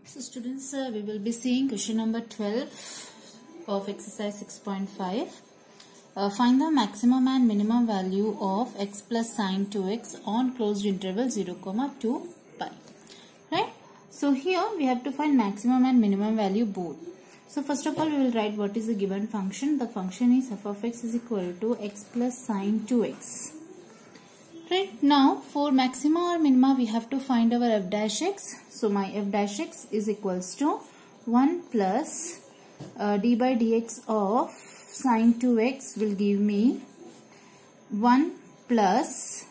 So students, we will be seeing question number 12 of exercise 6.5. Find the maximum and minimum value of x plus sine 2x on closed interval 0, 2 pi. Right? So here we have to find maximum and minimum value both. So first of all we will write what is the given function. The function is f of x is equal to x plus sine 2x. Right, now for maxima or minima we have to find our f dash x. So my f dash x is equals to 1 plus d by dx of sine 2x will give me 1 plus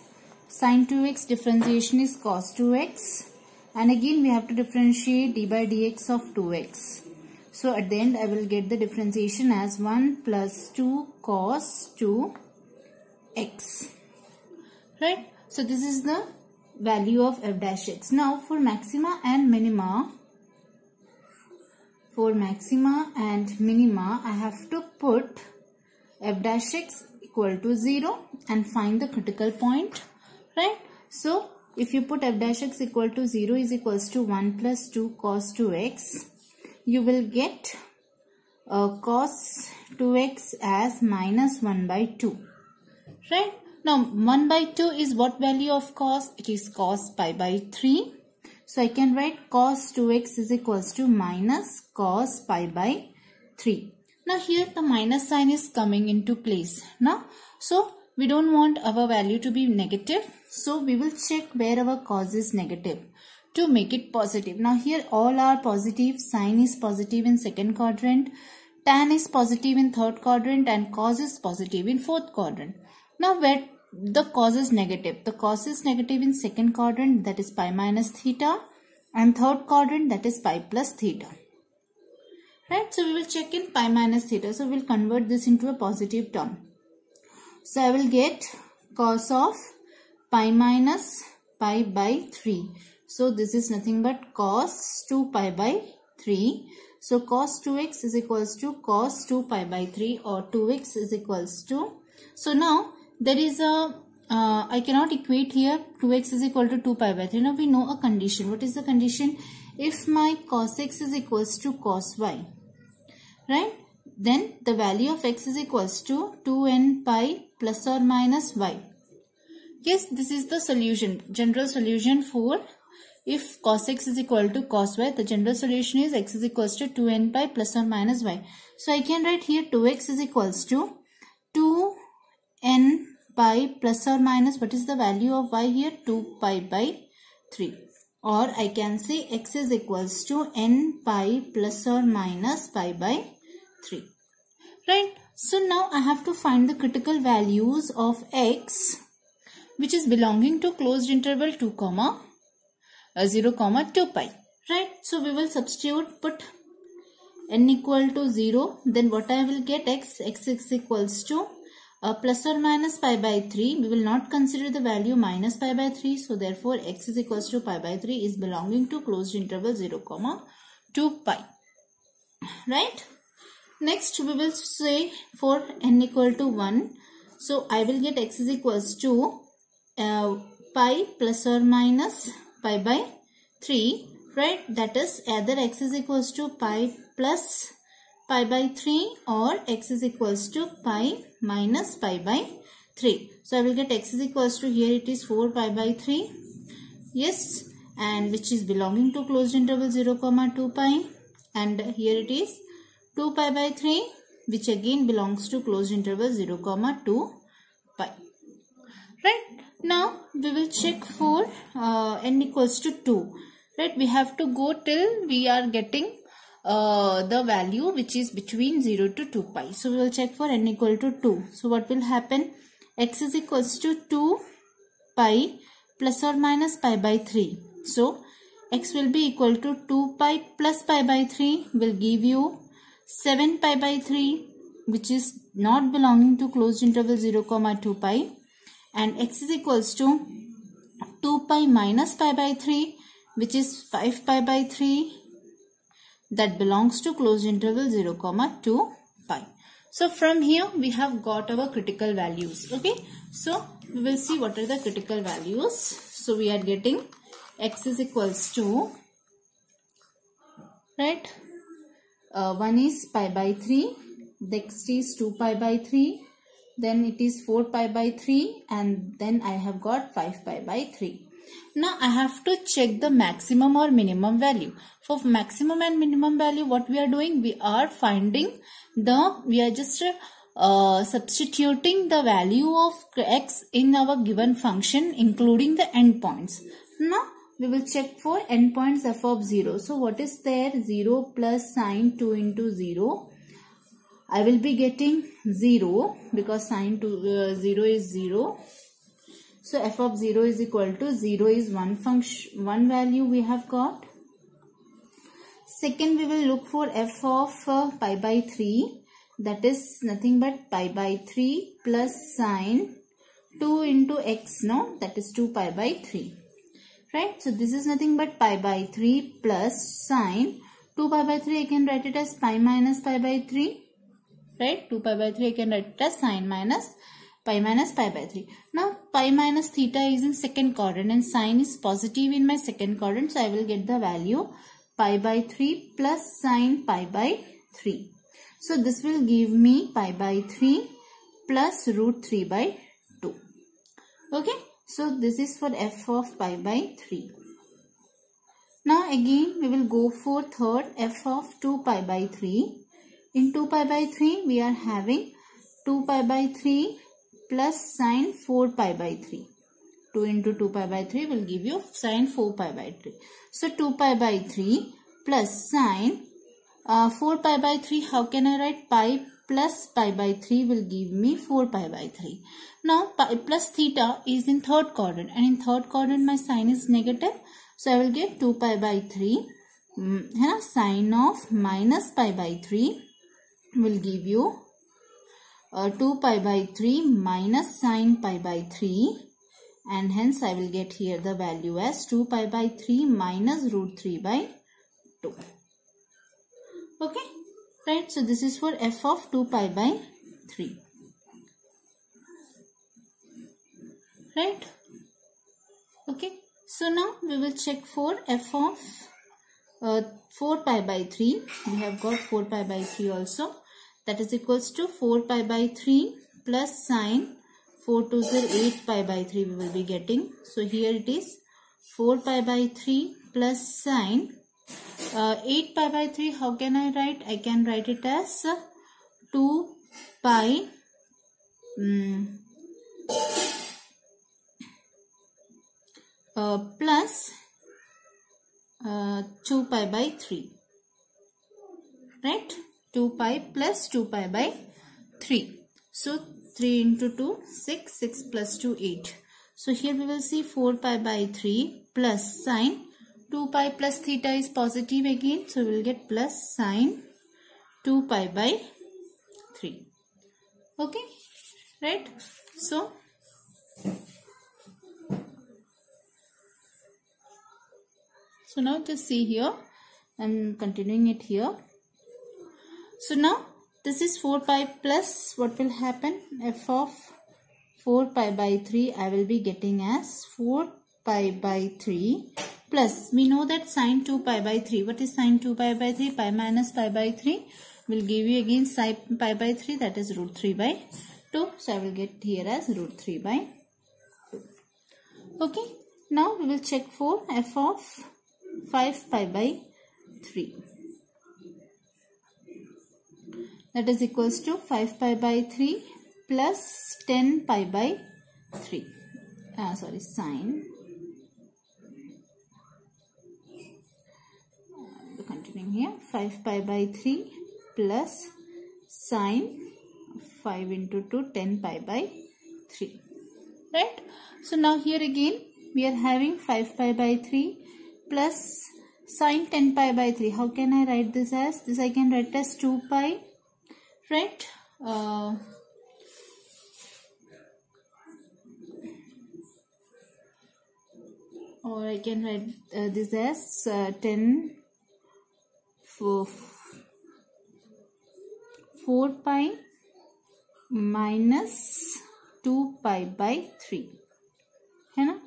sine 2x differentiation is cos 2x, and again we have to differentiate d by dx of 2x. So at the end I will get the differentiation as 1 plus 2 cos 2x. Right, so this is the value of f dash x. Now for maxima and minima, I have to put f dash x equal to 0 and find the critical point. Right, so if you put f dash x equal to 0 is equals to 1 plus 2 cos 2x, you will get cos 2x as minus 1 by 2. Right. Now 1 by 2 is what value of cos? It is cos pi by 3. So I can write cos 2x is equals to minus cos pi by 3. Now here the minus sign is coming into place. Now, so we don't want our value to be negative. So we will check where our cos is negative to make it positive. Now here all are positive. Sine is positive in second quadrant. Tan is positive in third quadrant and cos is positive in fourth quadrant. Now where the cos is negative? The cos is negative in second quadrant, that is pi minus theta, and third quadrant, that is pi plus theta. Right, so we will check in pi minus theta. So we will convert this into a positive term. So I will get cos of pi minus pi by 3. So this is nothing but cos 2 pi by 3. So cos 2x is equals to cos 2 pi by 3, or 2x is equals to. So now there is a, I cannot equate here 2x is equal to 2 pi by 3. Now we know a condition. What is the condition? If my cos x is equals to cos y, right, then the value of x is equals to 2n pi plus or minus y. Yes, this is the solution, general solution for if cos x is equal to cos y, the general solution is x is equals to 2n pi plus or minus y. So I can write here 2x is equals to 2n pi plus or minus, what is the value of y here? 2 pi by 3. Or I can say x is equals to n pi plus or minus pi by 3. Right. So now I have to find the critical values of x which is belonging to closed interval 0, 2 pi. Right. So we will substitute, put n equal to 0. Then what I will get? X is equals to plus or minus pi by 3. We will not consider the value minus pi by 3. So therefore x is equals to pi by 3 is belonging to closed interval 0, 2 pi. Right. Next we will say for n equal to 1. So I will get x is equals to pi plus or minus pi by 3. Right. That is either x is equals to pi plus pi by 3 or x is equals to pi minus pi by 3. So I will get x is equals to, here it is 4 pi by 3. Yes, and which is belonging to closed interval 0, 2 pi, and here it is 2 pi by 3 which again belongs to closed interval 0, 2 pi. Right, now we will check for n equals to 2. Right, we have to go till we are getting the value which is between 0 to 2 pi. So we will check for n equal to 2. So what will happen? X is equals to 2 pi plus or minus pi by 3. So x will be equal to 2 pi plus pi by 3 will give you 7 pi by 3 which is not belonging to closed interval 0, 2 pi, and x is equals to 2 pi minus pi by 3 which is 5 pi by 3 that belongs to closed interval 0, 2 pi. So from here we have got our critical values. Okay, so we will see what are the critical values. So we are getting x is equals to right? One is pi by 3, next is 2 pi by 3, then it is 4 pi by 3, and then I have got 5 pi by 3. Now I have to check the maximum or minimum value. For maximum and minimum value, what we are doing? We are just substituting the value of x in our given function, including the endpoints. Now we will check for endpoints f of 0. So what is there? 0 plus sine 2 into 0. I will be getting 0 because sine 0 is 0. So f of 0 is equal to 0 is one value we have got. Second, we will look for f of pi by 3. That is nothing but pi by 3 plus sine 2 into x, no? That is 2 pi by 3. Right? So this is nothing but pi by 3 plus sine 2 pi by 3. I can write it as pi minus pi by 3. Right? 2 pi by 3 I can write it as sine minus pi by 3. Now pi minus theta is in second quadrant and sine is positive in my second quadrant. So I will get the value pi by 3 plus sine pi by 3. So this will give me pi by 3 plus root 3 by 2. Okay. So this is for f of pi by 3. Now again we will go for third, f of 2 pi by 3. In 2 pi by 3 we are having 2 pi by 3 plus sine 4 pi by 3. 2 into 2 pi by 3 will give you sine 4 pi by 3. So 2 pi by 3 plus sine 4 pi by 3. How can I write? Pi plus pi by 3 will give me 4 pi by 3. Now pi plus theta is in third quadrant, and in third quadrant my sign is negative. So I will get 2 pi by 3 sine of minus pi by 3 will give you 2 pi by 3 minus sine pi by 3, and hence I will get here the value as 2 pi by 3 minus root 3 by 2. Okay, right? So this is for f of 2 pi by 3. Right? Okay, so now we will check for f of 4 pi by 3. We have got 4 pi by 3 also. That is equals to 4 pi by 3 plus sine 4 to 8 pi by 3 we will be getting. So here it is 4 pi by 3 plus sine 8 pi by 3. How can I write? I can write it as 2 pi plus 2 pi by 3. Right? 2 pi plus 2 pi by 3. So 3 into 2, 6. 6 plus 2, 8. So here we will see 4 pi by 3 plus sine 2 pi plus theta is positive again. So we will get plus sine 2 pi by 3. Okay. Right. So now just see here. I am continuing it here. So now this is 4 pi plus what will happen? F of 4 pi by 3 I will be getting as 4 pi by 3 plus, we know that sine 2 pi by 3. What is sine 2 pi by 3? Pi minus pi by 3 will give you again sine pi by 3, that is root 3 by 2. So I will get here as root 3 by 2. Okay. Now we will check for f of 5 pi by 3. That is equals to 5 pi by 3 plus 10 pi by 3. Sine. Continuing here, 5 pi by 3 plus sine 5 into 2, 10 pi by 3. Right? So now here again we are having 5 pi by 3 plus sine 10 pi by 3. How can I write this as? This I can write as 2 pi. Right? Or I can write this as 4 pi minus 2 pi by 3. है ना?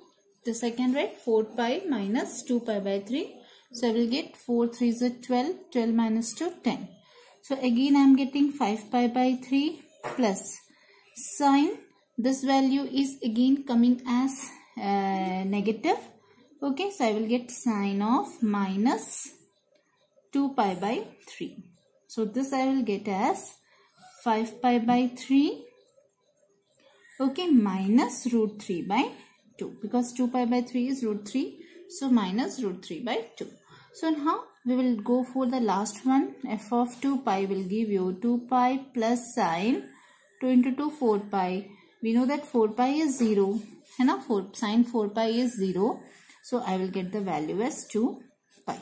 This I can write 4 pi minus 2 pi by 3. So I will get 4 3s are 12. 12 minus 2, 10. So again I am getting 5 pi by 3 plus sine. This value is again coming as negative. Okay, so I will get sine of minus 2 pi by 3. So this I will get as 5 pi by 3. Okay, minus root 3 by 2. Because 2 pi by 3 is root 3. So minus root 3 by 2. So now we will go for the last one. F of 2 pi will give you 2 pi plus sine 2 into 2 4 pi. We know that 4 pi is 0. Sine 4 pi is 0. So I will get the value as 2 pi.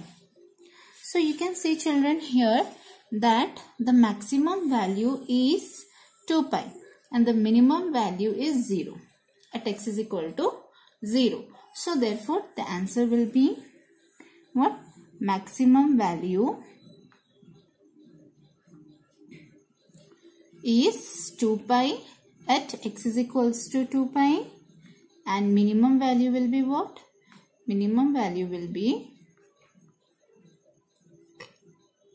So you can see children here that the maximum value is 2 pi and the minimum value is 0 at x is equal to 0. So therefore the answer will be what? Maximum value is 2 pi at x is equals to 2 pi and minimum value will be what? Minimum value will be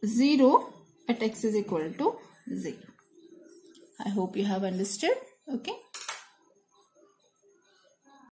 0 at x is equal to 0. I hope you have understood. Okay.